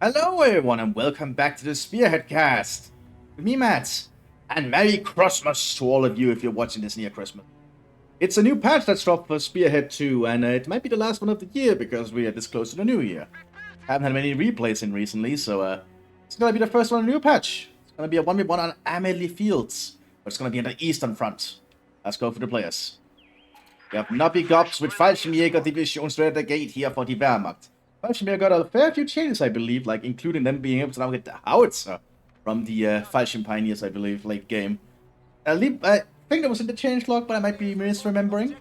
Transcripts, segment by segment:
Hello everyone and welcome back to the Spearhead cast with me Matt, and Merry Christmas to all of you if you're watching this near Christmas. It's a new patch that's dropped for Spearhead 2 and it might be the last one of the year because we are this close to the new year. Haven't had many replays in recently, so it's gonna be the first one on the new patch. It's gonna be a 1v1 on Amelie Fields, but it's gonna be in the Eastern Front. Let's go for the players. We have Nobby Gops with Fallschirmjäger Division straight at the gate here for the Wehrmacht. Fallschirmjäger got a fair few changes, I believe, like including them being able to now get the howitzer from the Fallschirm Pioneers, I believe, late game. I think that was in the changelog, but I might be misremembering.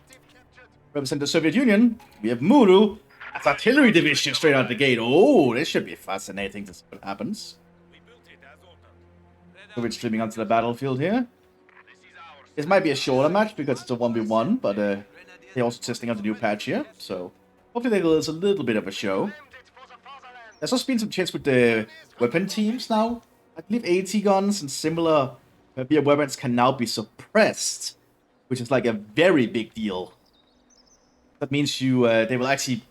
Represent the Soviet Union, we have Muru as artillery division straight out the gate. Oh, this should be fascinating to see what happens. So we're streaming onto the battlefield here. This might be a shorter match because it's a 1v1, but they're also testing out the new patch here, so hopefully they give us a little bit of a show. There's also been some changes with the weapon teams now. I believe AT guns and similar heavier weapons can now be suppressed, which is like a very big deal. That means they will actually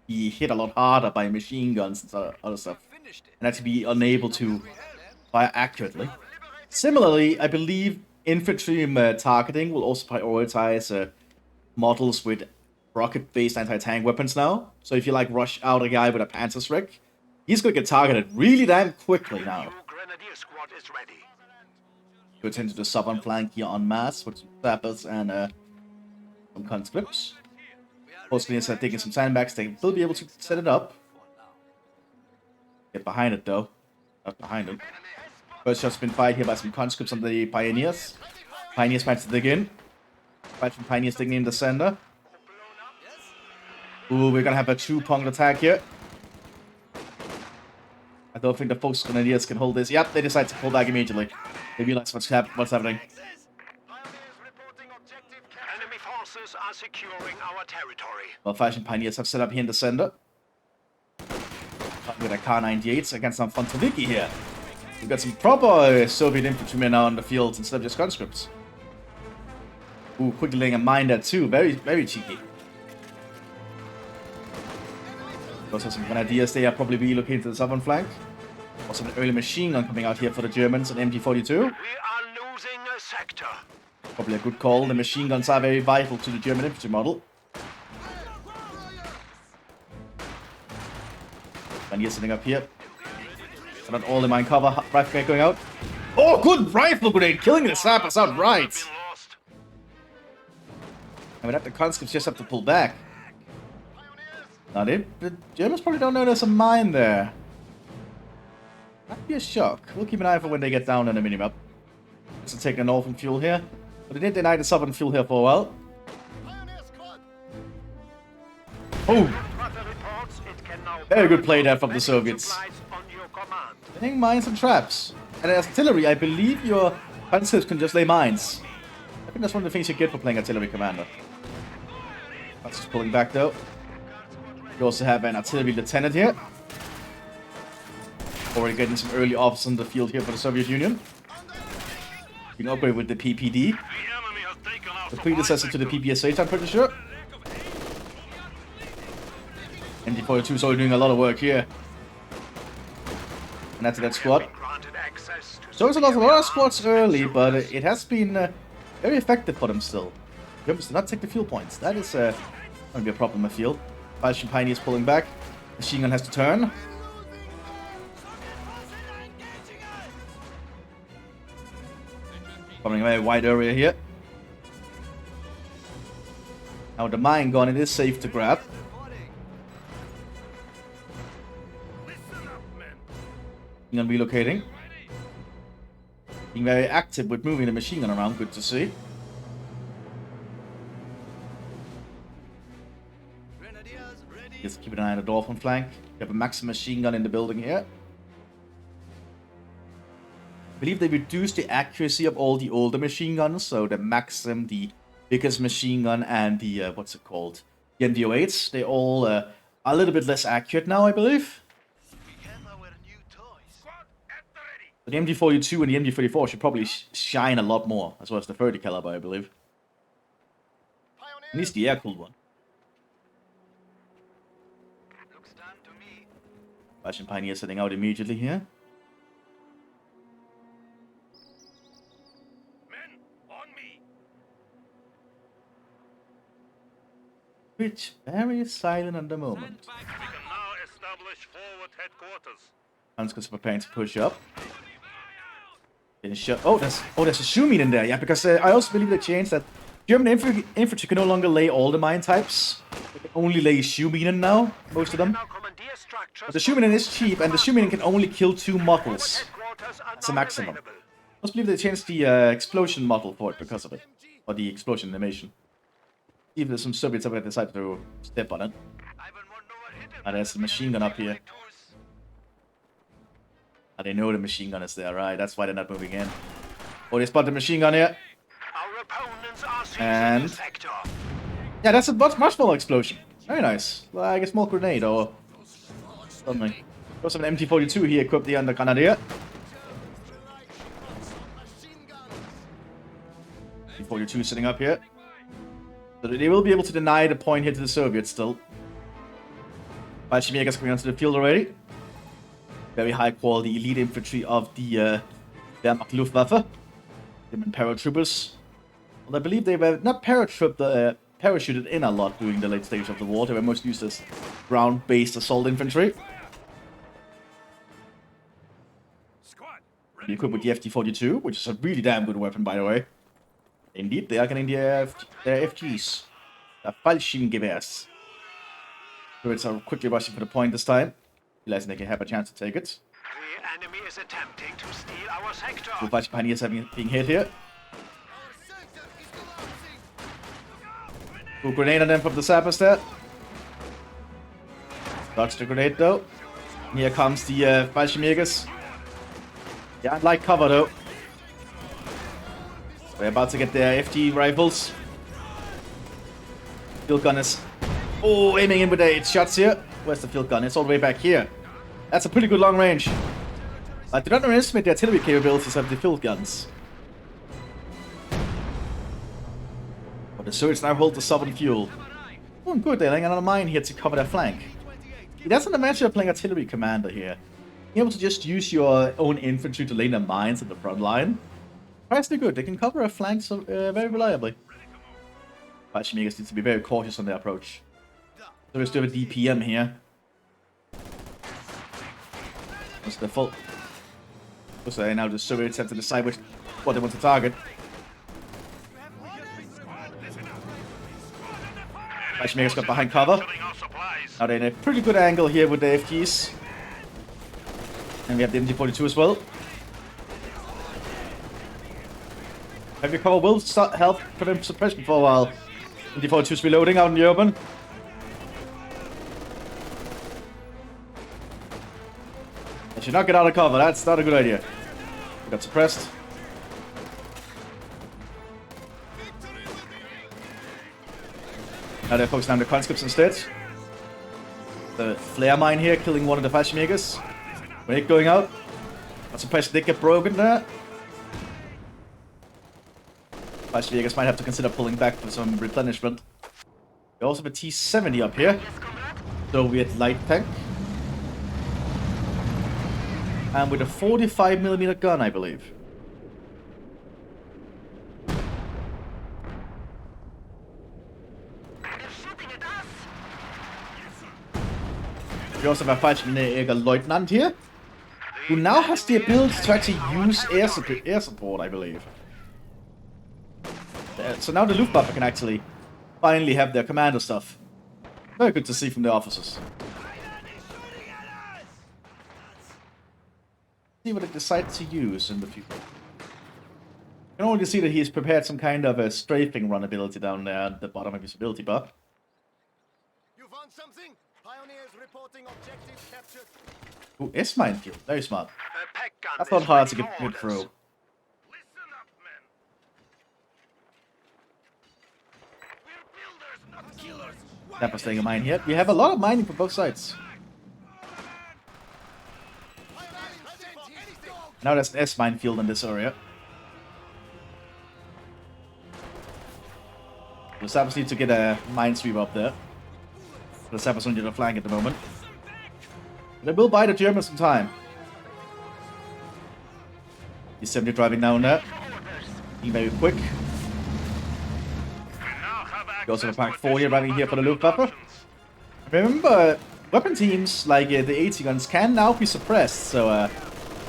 be hit a lot harder by machine guns and other stuff, and actually be unable to fire accurately. Similarly, I believe Infantry targeting will also prioritize models with rocket-based anti-tank weapons now. So if you like rush out a guy with a Panzerschreck, he's gonna get targeted really damn quickly now. Go into the southern flank here en masse with some sappers and some conscripts. Mostly instead of taking some sandbags, they will be able to set it up. Get behind it though. Not behind it. First shot's been fired here by some conscripts on the Pioneers. Pioneers managed to dig in. Fight from Pioneers digging in the center. Ooh, we're gonna have a two-pronged attack here. I don't think the Folks Grenadiers can hold this. Yep, they decide to pull back immediately. They realize what's happening. Enemy forces are securing our territory. Well, Fashion Pioneers have set up here in the center. With a Kar-98s against some Fontoviki here. We've got some proper Soviet infantrymen now on the field instead of just conscripts. Ooh, quickly laying a mine there too. Very, very cheeky. Also some Grenadiers, they are probably relocated to the southern flank. Also an early machine gun coming out here for the Germans, an MG42. We are losing a sector. Probably a good call. The machine guns are very vital to the German infantry model. Grenadiers sitting up here. Not all in mine cover. Rifle grenade going out. Oh, good rifle grenade! Killing the sappers outright! I mean, the conscripts just have to pull back. Now, the Germans probably don't know there's a mine there. Might be a shock. We'll keep an eye for when they get down on the minimap. Just to take the northern fuel here. But they did deny the southern fuel here for a while. Oh! Very good play there from the Soviets. Laying mines and traps. And as artillery, I believe your conscripts can just lay mines. I think that's one of the things you get for playing artillery commander. That's just pulling back though. You also have an artillery lieutenant here. Already getting some early offers on the field here for the Soviet Union. You can upgrade with the PPD. The predecessor to the PPSH, I'm pretty sure. MG42 is already doing a lot of work here. And that's that squad. So it's a lot of squads early, but it has been very effective for them still. Germans do not take the fuel points. That is going to be a problem, I feel. Fallschirm Pioneers pulling back. Machine gun has to turn. Coming a very wide area here. Now with the mine gun, it is safe to grab. Machine gun relocating. Being very active with moving the machine gun around, good to see. Just keep an eye on the Dolphin flank. We have a Maxim machine gun in the building here. I believe they reduced the accuracy of all the older machine guns, so the Maxim, the biggest machine gun, and the, what's it called? The MD08s. They all are a little bit less accurate now, I believe. But the MG42 and the MG34 should probably shine a lot more, as well as the 30 caliber, I believe. At least the air-cooled one. Russian Pioneer setting out immediately here. Men, on me. Which very silent at the moment. We can now establish forward headquarters. Hansker's preparing to push up. Finish up. Oh, there's a shoe mine in there. Yeah, because I also believe they changed that German infantry can no longer lay all the mine types. They can only lay shoe mine now, most of them. Now commandeer structures. But the shoe mine is cheap, and the shoe mine can only kill 2 models. Headquarters are That's a now maximum. available. I also believe they changed the explosion model for it because of it. Or the explosion animation. See if there's some Soviets that decide to step on it. And there's a machine gun up here. And they know the machine gun is there, right? That's why they're not moving in. Oh, they spot the machine gun here. Our opponents are seizing And the sector. yeah, that's a much smaller explosion. Very nice. Like a small grenade or something. Also an MT-42 here equipped the under Canadier. MT-42 sitting up here. So they will be able to deny the point here to the Soviets still. Fallschirmjäger's coming onto the field already. Very high quality elite infantry of the Wehrmacht Luftwaffe. German paratroopers. Well, I believe they were not parachuted in a lot during the late stage of the war. They were mostly used as ground-based assault infantry. Be equipped with the FT-42, which is a really damn good weapon, by the way. Indeed, they are getting their FGs. The Fallschirmgewehrs. Turrets are quickly rushing for the point this time, realizing they can have a chance to take it. The enemy is attempting to steal our sector. Two Fallschirm Pioneers being hit here. Two grenade on them from the sappers there. Dodge the grenade though. And here comes the Fallschirmjägers. Yeah, light cover though. They're about to get their FT rifles. Field gun is aiming in with the 8 shots here. Where's the field gun? It's all the way back here. That's a pretty good long range. I do not underestimate the artillery capabilities of the field guns. But the Soviets now hold the southern fuel. Oh, good, they're laying another mine here to cover their flank. That's not a matter of playing artillery commander here. Being able to just use your own infantry to lay their mines at the front line. Surprisingly good, they can cover a flank so, very reliably. Fallschirmjägers need to be very cautious on their approach. So we still have a DPM here. What's the fault? So now the Soviets have to decide what they want to target. Fallschirmjägers got behind cover. Now they're in a pretty good angle here with the FGs. And we have the MT-42 as well. Heavy cover will help prevent suppression for a while. MT-42's reloading out in the open. They should not get out of cover, that's not a good idea. We got suppressed. Now they're focusing on the conscripts instead. The flare mine here killing one of the Fallschirmjägers. Grenade going out. Got suppressed, they get broken there. Fallschirmjägers might have to consider pulling back for some replenishment. We also have a T-70 up here. Soviet light tank. And with a 45mm gun, I believe. We also have a Fallschirmjäger Lieutenant here, who now has the ability to actually use air support, I believe. So now the Luftwaffe can actually finally have their commander stuff. Very good to see from the officers. See what they decide to use in the future. You can already see that he's prepared some kind of a strafing run ability down there at the bottom of his ability bar. You found something? Pioneers reporting objectives captured. Ooh, S minefield. Very smart. A pack gun That's not is hard to waiting get orders. through. Listen up, men. We're builders, not killers. Snapper staying a mine here. We have a lot of mining from both sides. Now there's an S minefield in this area. The Sappers need to get a minesweeper up there. The Sappers on the flank at the moment. They will buy the Germans some time. He's 70 driving down there. Being very quick. We also have a Pack 40 arriving here for the Luftwaffe. Remember, weapon teams like the 80 guns can now be suppressed, so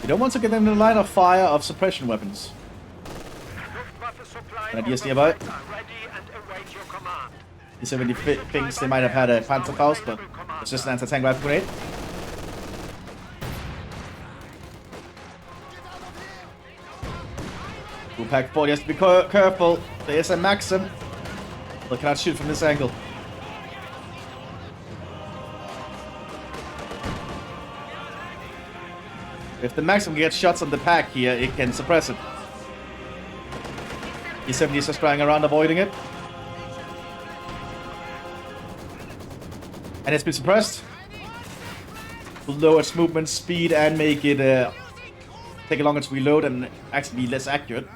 you don't want to get them in the line of fire of suppression weapons. Ideas nearby. He 70 thinks they might have had a Panzerfaust, but it's just an anti-tank rifle grenade. Pack 40 has to be careful. There is a Maxim. They cannot shoot from this angle. If the Maxim gets shots on the pack here, it can suppress it. E70 is just flying around avoiding it. And it's been suppressed. Will lower its movement speed and make it take longer to reload and actually be less accurate.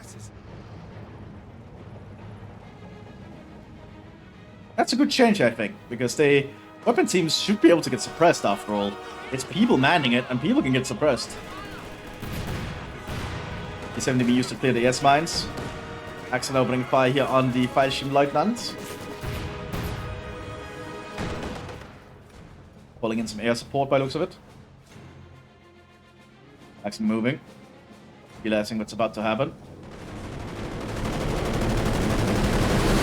That's a good change, I think, because weapon teams should be able to get suppressed after all. It's people manning it, and people can get suppressed. E70 be used to clear the S-mines. Axel opening fire here on the Fallschirmleutnant. Pulling in some air support by looks of it. Axel moving. Realizing what's about to happen.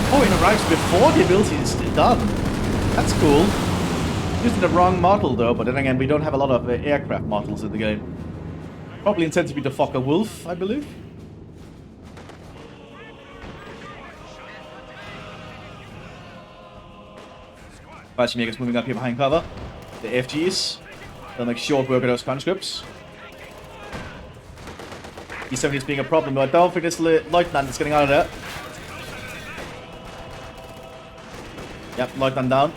Oh, it arrives before the ability is done. That's cool. Using the wrong model though, but then again, we don't have a lot of aircraft models in the game. Probably intended to be the Fokker Wolf, I believe. Fallschirmjäger's moving up here behind cover. The FGs. They'll make short work of those conscripts. E70 is being a problem, but I don't think this Lieutenant is getting out of there. Yep, Lieutenant down.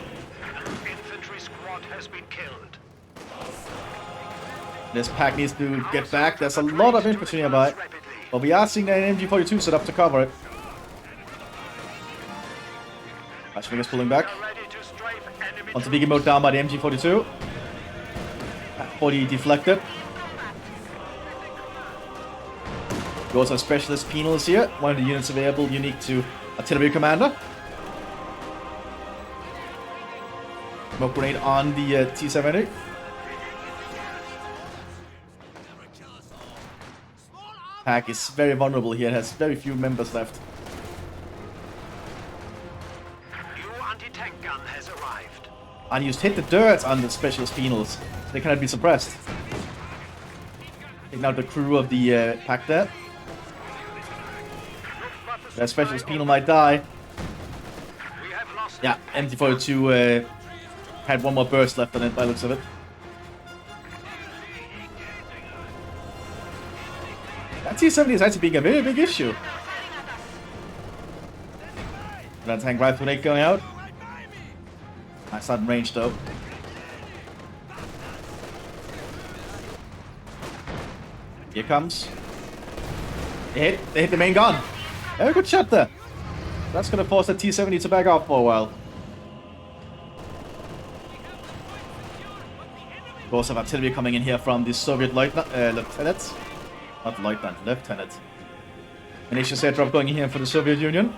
Infantry squad has been killed. This pack needs to get back. There's a lot of infantry nearby. But we are seeing an MG42 set up to cover it. Fallschirmjäger's pulling back. Onto vegan mode down by the MG42. Pack 40 deflected. We also have specialist penals here. One of the units available unique to artillery commander. Smoke grenade on the T-70. Pack is very vulnerable here. It has very few members left. New anti-tank gun has arrived. Unused hit the dirt on the specialist penals. They cannot be suppressed. Taking out the crew of the pack there. That specialist penal might die. Yeah, MT42 had one more burst left on it by the looks of it. That T-70 is actually being a very big issue. That tank rifle grenade going out. Nice not in range though. Here comes. They hit the main gun. Very good shot there. That's going to force the T-70 to back off for a while. We also have artillery coming in here from the Soviet lieutenant. Not lieutenant, lieutenant. Munitions airdrop going in here for the Soviet Union.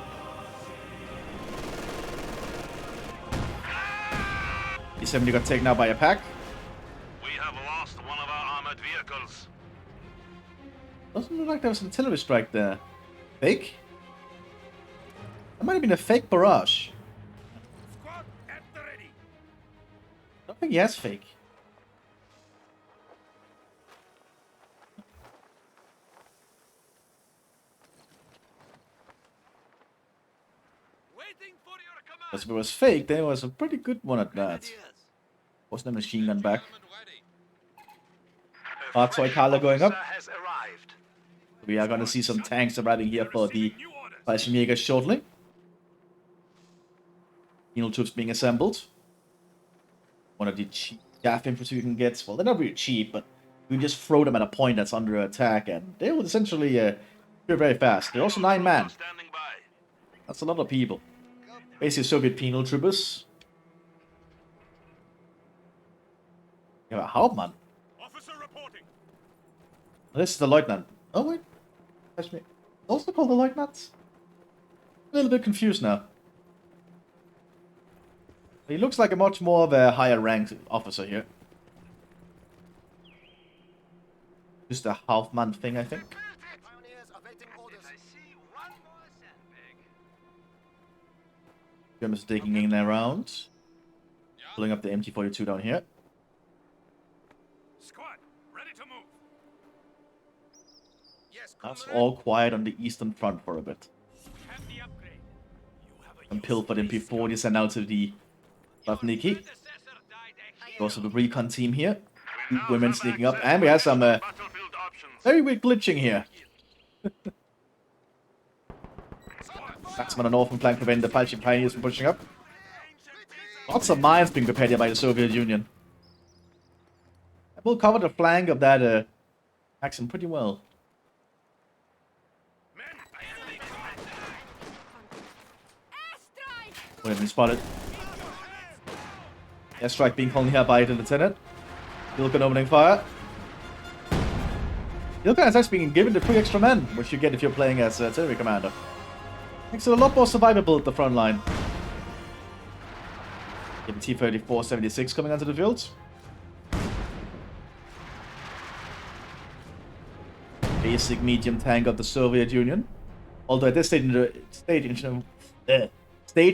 T-70 got taken out by a pack. We have lost one of our armored vehicles. Doesn't look like there was an artillery strike there. Fake? That might have been a fake barrage. Squad at the ready. I don't think he has fake. Waiting for your command. Because if it was fake, then it was a pretty good one at that. Wasn't a machine gun back. Fahrzeughalle going up. Has arrived. We are going to see some tanks arriving here for the Fallschirmjäger shortly. Penal troops being assembled. One of the cheap chaff infantry you can get. Well, they're not really cheap, but you can just throw them at a point that's under attack, and they will essentially be very fast. They're also 9 man. Standing by. That's a lot of people. Basically Soviet penal troopers. You have a Hauptmann. Officer reporting. This is the Lieutenant. Oh, wait. Catch me. Also called the Lieutenant? A little bit confused now. He looks like a much more of a higher ranked officer here. Just a Hauptmann thing, I think. Pioneers awaiting orders. Germans digging in around. Pulling up the MT-42 down here. Squad, ready to move. Yes, That's all quiet on the eastern front for a bit. have the upgrade. You have a Some pilfered MP-40s and now to the Definitely. Also the recon team here. Women sneaking up. And we have some very weird glitching here. That's on the northern flank preventing the Falchi Pioneers from pushing up. Lots of mines being prepared here by the Soviet Union. We'll cover the flank of that action pretty well. We have been spotted. Airstrike being called here by the lieutenant. Ilkan opening fire. Ilkan is actually being given the 3 extra men, which you get if you're playing as a artillery commander. Makes it a lot more survivable at the front line. Get the T-34-76 coming onto the field. Basic medium tank of the Soviet Union. Although at this stage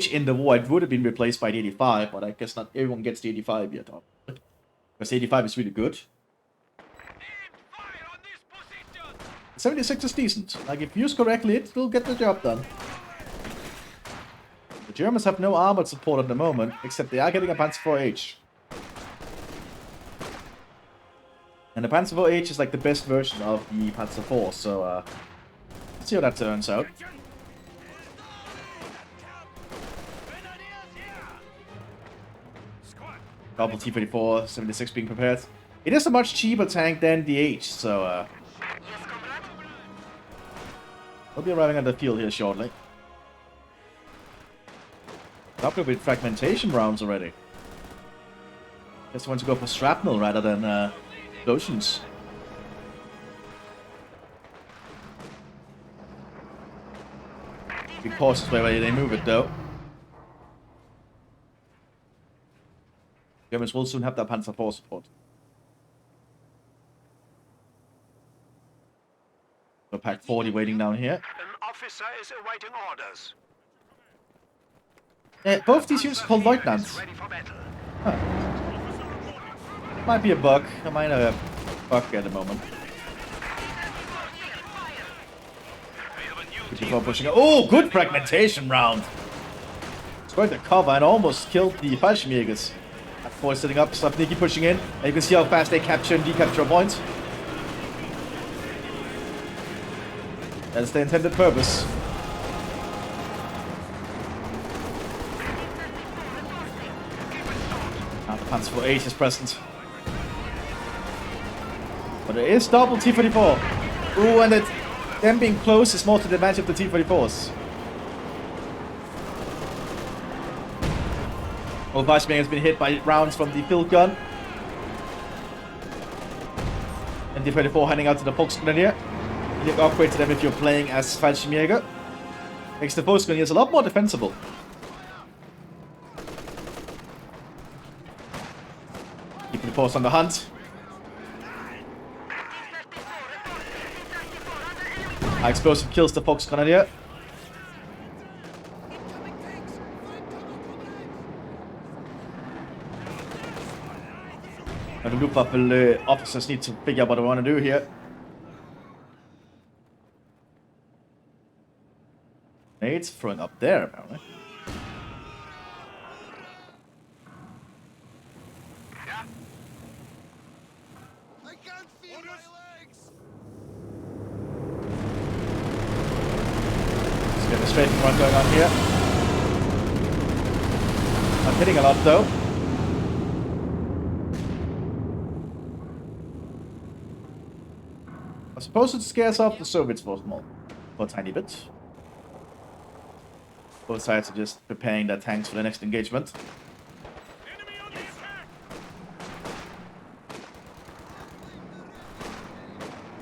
in the war, it would have been replaced by the 85, but I guess not everyone gets the 85 yet. Because the 85 is really good. The 76 is decent. Like, if used correctly, it will get the job done. The Germans have no armored support at the moment, except they are getting a Panzer IV-H. And the Panzer IV-H is like the best version of the Panzer IV, so let's see how that turns out. Double T-34-76 being prepared. It is a much cheaper tank than the H, so we'll be arriving on the field here shortly. Coupled with fragmentation rounds already. Just want to go for shrapnel rather than explosions. Be cautious where they move it though. Germans will soon have that Panzer IV support. So Pack 40 waiting down here. An officer is awaiting orders. Both these units are called lieutenants. Ready for battle. Huh. Might be a bug. I might have a bug at the moment. Before pushing. Oh, good fragmentation round. Squared the cover and almost killed the Fallschirmjägers. Four sitting up, Slavniki pushing in, and you can see how fast they capture and decapture a point. That is the intended purpose. Now the Panzer IV-H is present. But there is double T-34. Ooh, and them being close is more to the advantage of the T-34s. Well, Weissman has been hit by rounds from the field gun. And T-34 heading out to the Volksgrenadier. You can upgrade to them if you're playing as Fallschirmjäger. Makes the Volksgrenadiers a lot more defensible. Keeping the force on the hunt. High explosive kills the Volksgrenadier. And the Luftwaffe officers need to figure out what they want to do here. Nades throwing up there, apparently. I can't feel my legs. Let's get the strafing run going on here. Not hitting a lot though. I suppose it scares off the Soviets for a tiny bit. Both sides are just preparing their tanks for the next engagement. Enemy on the attack.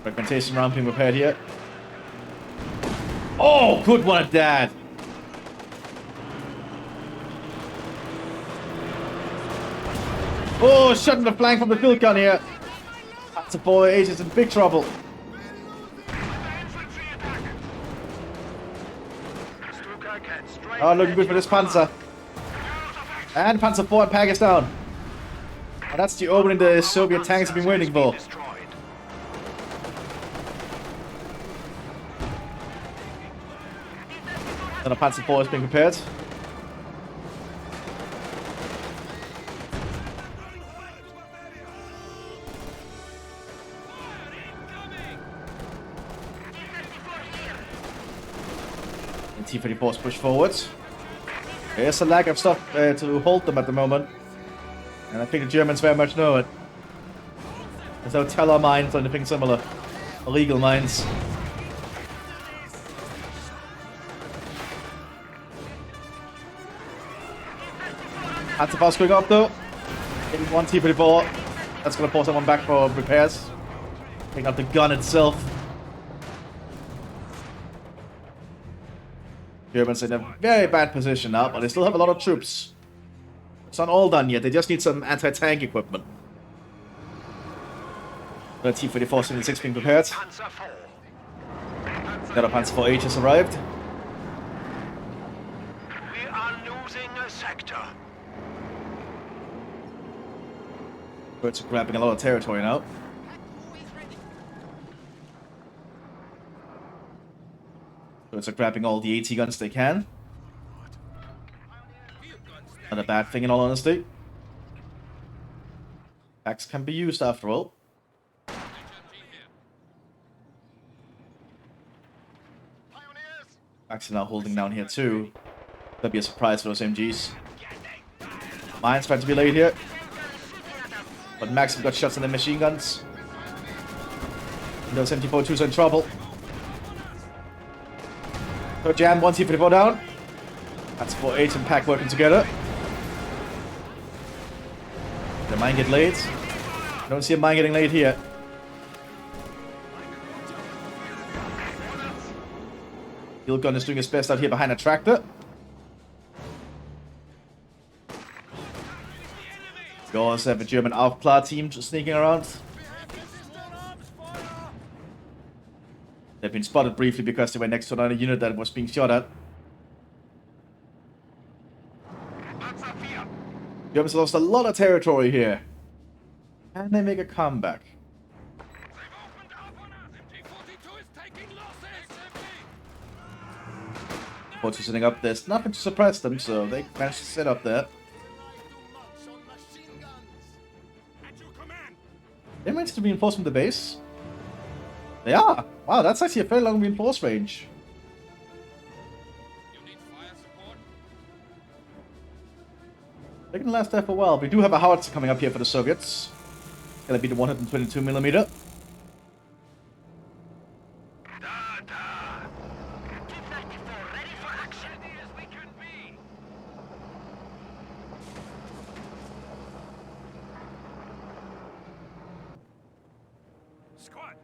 Fragmentation round being prepared here. Oh, good one at that. Oh, shutting the flank from the field gun here. That's a boy. Age is in big trouble. Oh, looking good for this Panzer. And Panzer 4 and Pakistan. And that's the opening the Soviet tanks have been waiting for. And a Panzer 4 is being prepared. And T-34s push forward. There's a lack of stuff to hold them at the moment. And I think the Germans very much know it. There's no teller mines or anything similar. Illegal mines. Panzer fast going up though. Hitting one T-34. That's going to force someone back for repairs. Taking out the gun itself. Germans in a very bad position now, but they still have a lot of troops. It's not all done yet, they just need some anti-tank equipment. The T-34 76 being prepared. The other Panzer 4H has arrived. We are losing a sector. Birds are grabbing a lot of territory now. Birds are grabbing all the AT guns they can. Not a bad thing in all honesty. Packs can be used after all. Packs are now holding down here too. That'd be a surprise for those MGs. Mines trying to be laid here. But Max have got shots on their machine guns. And those MT-42s are in trouble. So jam, one T-34 down. That's 4-8 and Pack working together. The mine get laid. I don't see a mine getting laid here. Field gun is doing his best out here behind a tractor. We also have a German Aufklar team just sneaking around. They've been spotted briefly because they were next to another unit that was being shot at. Germans lost a lot of territory here. Can they make a comeback? Forts are sitting up. There's nothing to suppress them, so they managed to sit up there. They managed to reinforce from the base. They are! Wow, that's actually a fairly long reinforce range. They're gonna last there for a while. We do have a howitzer coming up here for the Soviets. It's gonna be the 122mm.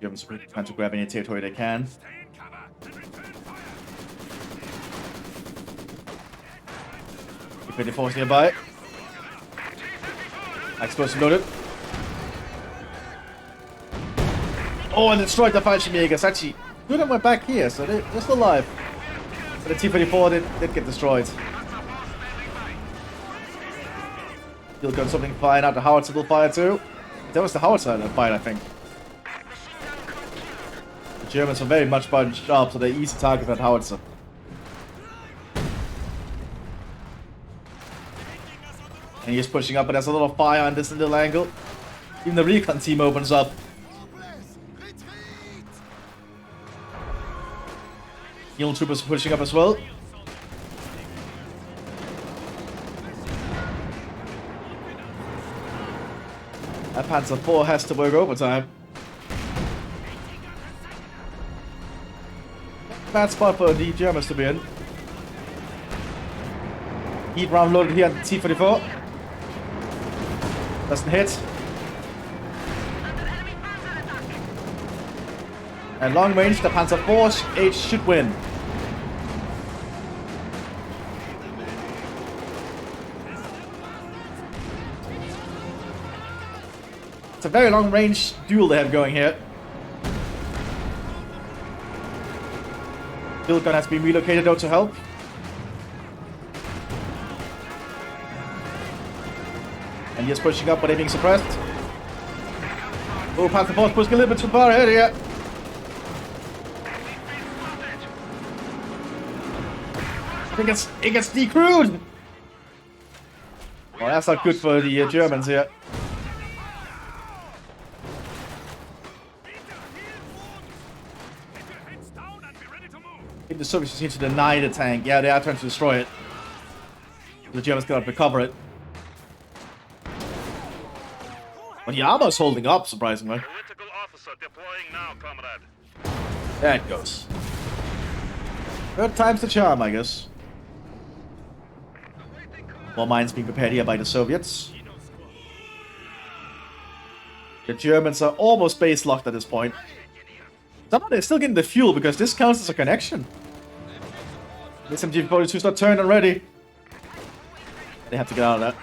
Germans are trying to grab any territory they can. T-34 nearby. Explosive loaded. Oh, and destroyed the Fallschirmjägers. Actually, good on my back here, so they're still alive. But the T-34 did get destroyed. Field gun something flying out. The howitzer will fire too. That was the howitzer that fired, I think. The Germans are very much bunched up, so they're easy target for that howitzer. And he's pushing up, but there's a lot of fire on this little angle. Even the recon team opens up. Healing troopers are pushing up as well. That Panzer 4 has to work overtime. Bad spot for the Germans to be in. Heat round loaded here on the T-34. Doesn't hit. At long range, the Panzer IV H should win. It's a very long range duel they have going here. Field gun has been relocated though to help. And he is pushing up, but they're being suppressed. Oh, Panzer IV pushing a little bit too far ahead here. I think it gets decrewed. Well, that's not good for the Germans here. I think the Soviets just need to deny the tank. Yeah, they are trying to destroy it. The Germans cannot recover it. But the armor is holding up, surprisingly. Political officer deploying now, comrade. There it goes. Third time's the charm, I guess. More mines being prepared here by the Soviets. The Germans are almost base locked at this point. Somehow they're still getting the fuel because this counts as a connection. The SMG-42 is not turned already. They have to get out of that.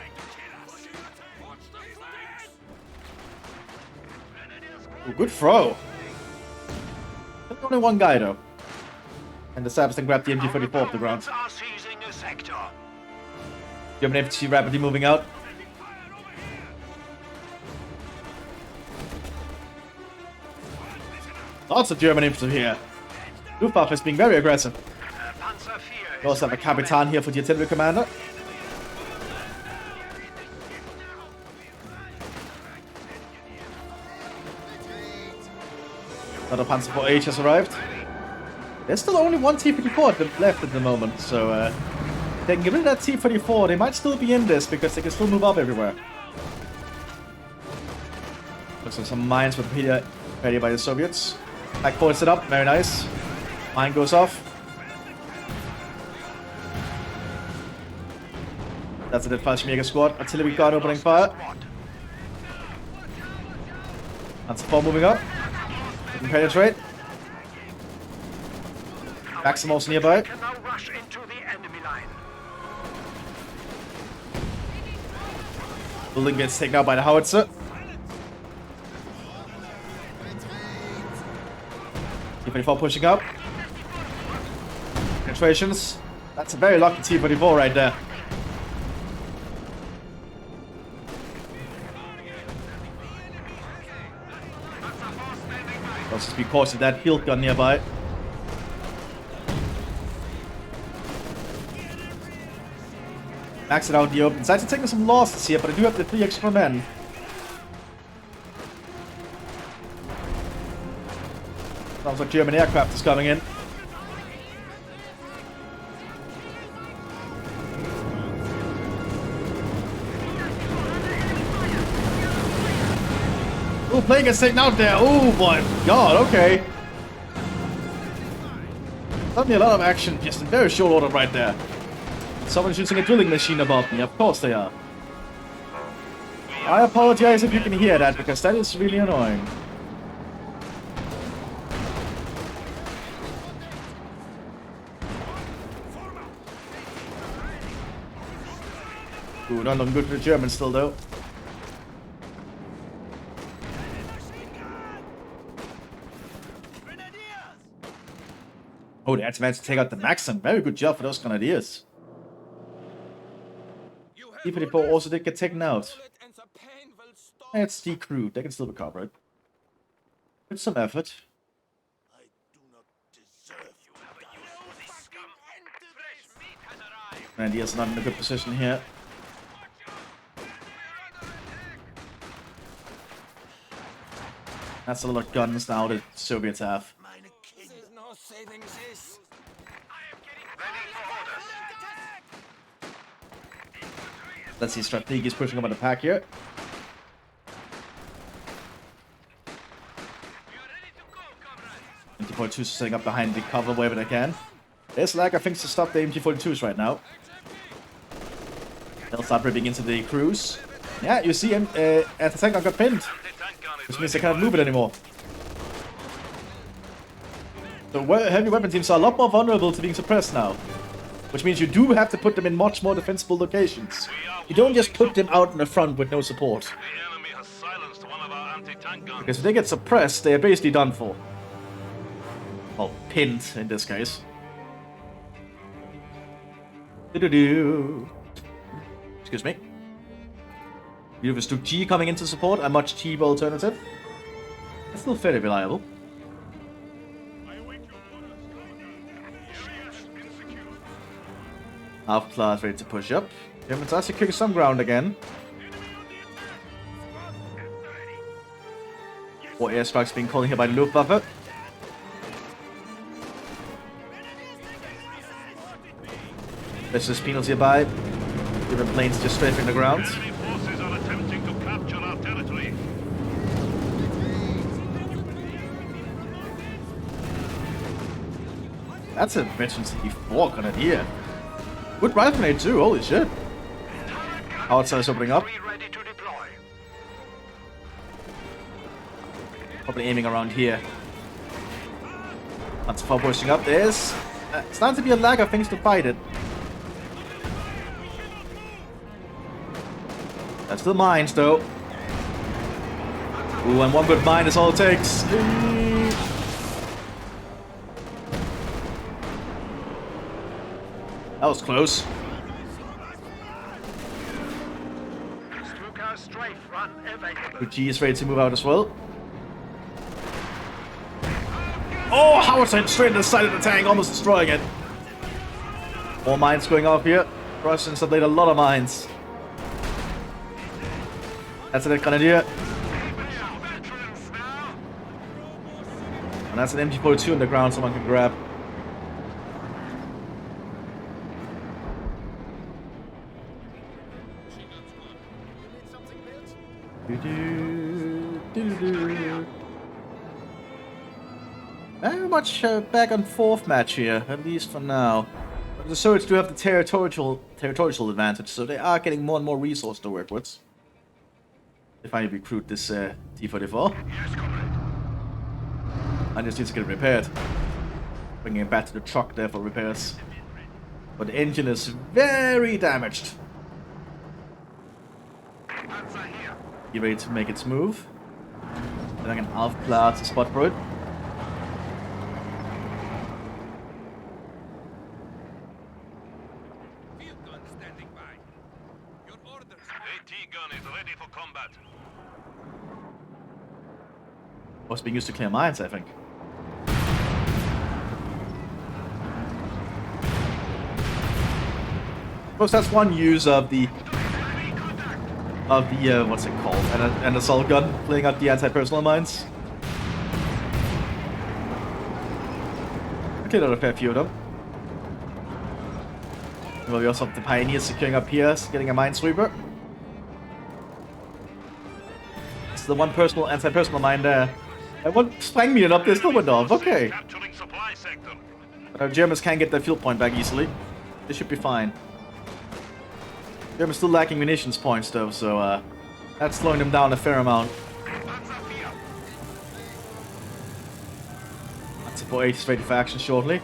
Ooh, good throw. There's only one guy though. And the Serbs then grab the MG-44 off the ground. German infantry rapidly moving out. Lots of German infantry here. Luftwaffe is being very aggressive. We also have a Kapitan here for the artillery commander. Another Panzer IV H has arrived. There's still only one T-54 left at the moment, so they can get rid of that T-34. They might still be in this because they can still move up everywhere. Looks like some mines were ready by the Soviets. Back forwards it up, very nice. Mine goes off. That's a Fallschirmjäger squad. Artillery guard opening fire. Panzer IV moving up. They can penetrate. Maximals nearby. Building gets taken out by the howitzer. T-34 pushing up. Penetrations. That's a very lucky T-34 right there. Let's just be cautious of that field gun nearby. Max it out in the open. Sides are taking some losses here, but I do have the 3 extra men. Sounds like German aircraft is coming in. Oh, plane gets taken out there. Oh my god, okay. Suddenly a lot of action just in very short order right there. Someone's using a drilling machine above me, of course they are. I apologize if you can hear that, because that is really annoying. Ooh, not looking good for the Germans still, though. Oh, they had to manage to take out the Maxim. Very good job for those Grenadiers. T-34 also did get taken out. It's decrewed. They can still recover it. With some effort. Grenadiers not in a good position here. That's a lot of guns now that Soviets have. Let's see, Strategic is pushing up on the pack here. MT-42 is setting up behind the cover wherever they can. There's lack of things to stop the MT-42s right now. They'll start ripping into the crews. Yeah, you see him, the tank got pinned. Which means they can't move it anymore. The heavy weapon teams are a lot more vulnerable to being suppressed now. Which means you do have to put them in much more defensible locations. You don't just put them out in the front with no support. The enemy has silenced one of our anti-tank guns. Because if they get suppressed, they are basically done for. Well, pinned in this case. Excuse me. You have a Stuk G coming into support, a much cheaper alternative. It's still fairly reliable. Half-class ready to push up. Germans are securing some ground again. More airstrikes being called here by the Luftwaffe. There's just penalty nearby. German planes just strafing the ground. Enemy forces are attempting to capture our territory. That's a veteran C4 grenadier. Good rifle grenade too, holy shit. Outside's opening up. Ready to deploy. Probably aiming around here. That's far pushing up. There's starting to be a lack of things to fight it. That's still mines though. Ooh, and one good mine is all it takes. That was close. Stuka strafe run available. G is ready to move out as well. Oh, howitzer straight into the side of the tank, almost destroying it. More mines going off here. Russians have laid a lot of mines. That's a grenadier. And that's an MG42 on the ground someone can grab. Very much back and forth match here, at least for now. But the Soviets do have the territorial advantage, so they are getting more and more resource to work with. They finally recruit this T-44. Yes, comrade. I just need to get it repaired. Bringing it back to the truck there for repairs. But the engine is very damaged. Panzer here. Get ready to make its move. Then I can half-class spot for it. Field gun standing by. Your orders. AT gun is ready for combat. Was being used to clear mines, I think. Of course, that's one use of the what's it called? An assault gun, playing out the anti-personnel mines. I cleared out a fair few of them. Well, we also have the Pioneers securing up here, getting a minesweeper. It's the one personal anti-personnel mine there. And one Sprengminen up there still went off, okay. Capturing supply sector. But our Germans can get their field point back easily. They should be fine. Germans still lacking munitions points though, so that's slowing them down a fair amount. Panzer here. That's a 480 is ready for action shortly.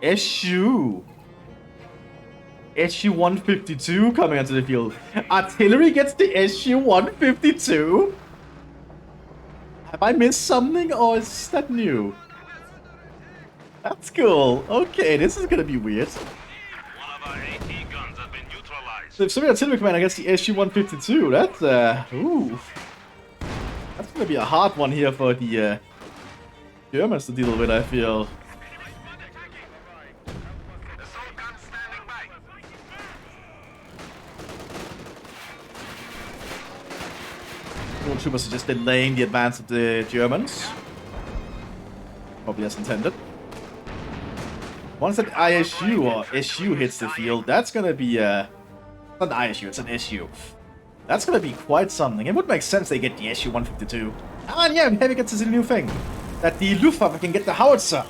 SU 152 coming onto the field. Artillery gets the SU 152. Have I missed something, or is that new? That's cool. Okay, this is gonna be weird. One of our AT guns has been neutralized. So if Soviet artillery commander gets the SU 152, that's ooh, that's gonna be a hard one here for the Germans to deal with, I feel. Assault gun standing by. All troopers are just delaying the advance of the Germans. Probably as intended. Once that ISU or SU hits the field, that's gonna be not an ISU, it's an SU. That's gonna be quite something. It would make sense they get the SU 152. And yeah, maybe gets us a new thing. That the Luftwaffe can get the howitzer.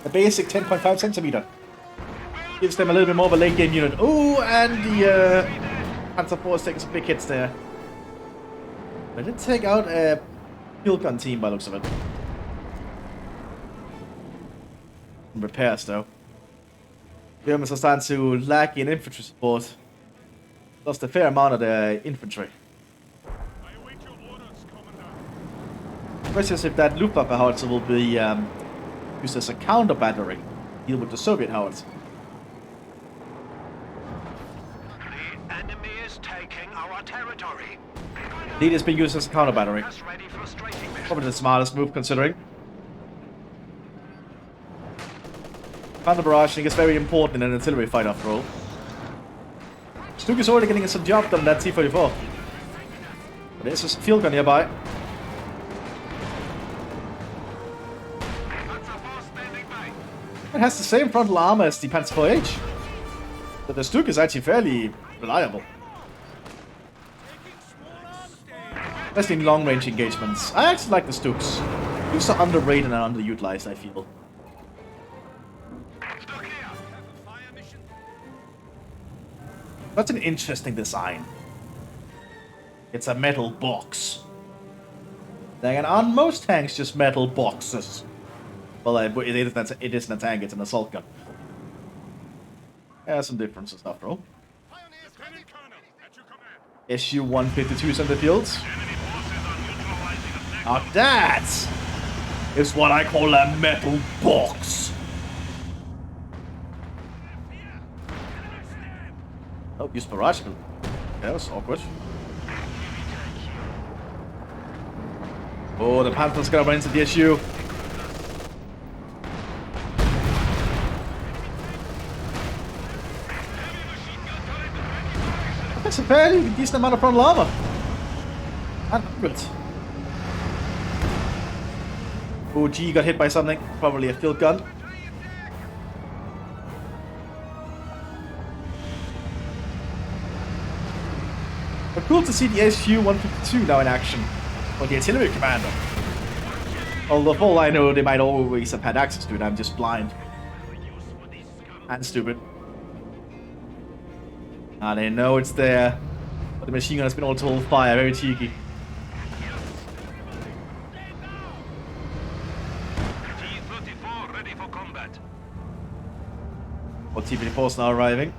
The basic 10.5 centimeter. Gives them a little bit more of a late game unit. Oh, and the Panzer IV is taking some big hits there. But it did take out a field gun team by the looks of it. repairs, though. Germans are starting to lack in infantry support. Lost a fair amount of their infantry. I await your orders, Commandant. Question is if that Luftwaffe howitzer will be used as a counter battery to deal with the Soviet howitzer. The enemy is taking our territory. Lead is being used as a counter battery. Us ready for strafing mission. Probably the smartest move considering. Counter barraging is very important in an artillery fight after all. Stuk is already getting some job done on that T-44. But there's a field gun nearby. It has the same frontal armor as the Panzer IV-H. But the Stuk is actually fairly reliable. Especially in long-range engagements. I actually like the Stuks. Stuks are underrated and underutilized, I feel. That's an interesting design. It's a metal box. Then again, aren't most tanks just metal boxes? Well, it isn't a tank, it's an assault gun. Yeah, some differences after all. Lieutenant Colonel, at your command. SU-152s in the fields. Now that is what I call a metal box. Oh, use barrage. That was awkward. Oh, the Panther's gonna run into the SU. That's a fairly decent amount of frontal armor. And good. Oh, G got hit by something. Probably a field gun. But cool to see the SU-152 now in action. Or the artillery commander. Although, for all I know, they might always have had access to it. I'm just blind. And stupid. Ah, they know it's there. But the machine gun has been all told fire. Very cheeky. T-34 ready for combat. Or T-34's now arriving.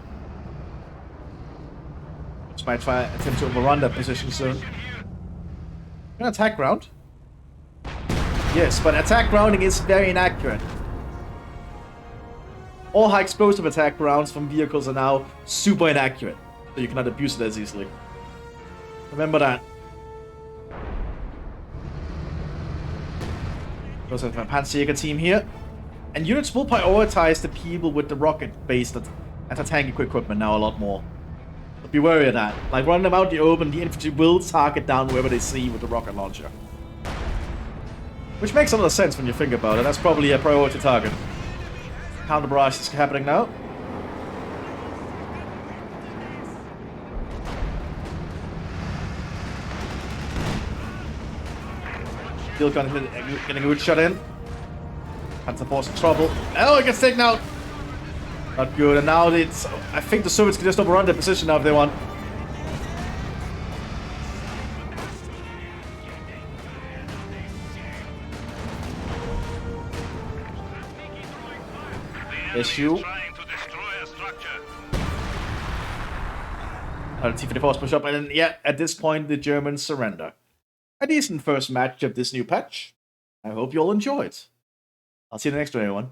Just might try attempt to overrun that position soon. An attack ground? Yes, but attack grounding is very inaccurate. All high explosive attack rounds from vehicles are now super inaccurate, so you cannot abuse it as easily. Remember that. Also have my Panzer team here. And units will prioritize the people with the rocket-based anti-tank equipment now a lot more. But be wary of that. Like, running them out in the open, the infantry will target down whoever they see with the rocket launcher. Which makes a lot of sense when you think about it. That's probably a priority target. Counter barrage is happening now. Field gun getting a good shot in. Panzer Force in trouble. Oh, it gets taken out. Not good. And now it's. I think the Soviets can just overrun their position now if they want. SU. Trying to destroy a structure. T-34 push up, and then, yeah, at this point the Germans surrender. A decent first match of this new patch. I hope you all enjoyed. I'll see you in the next one, everyone.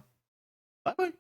Bye bye.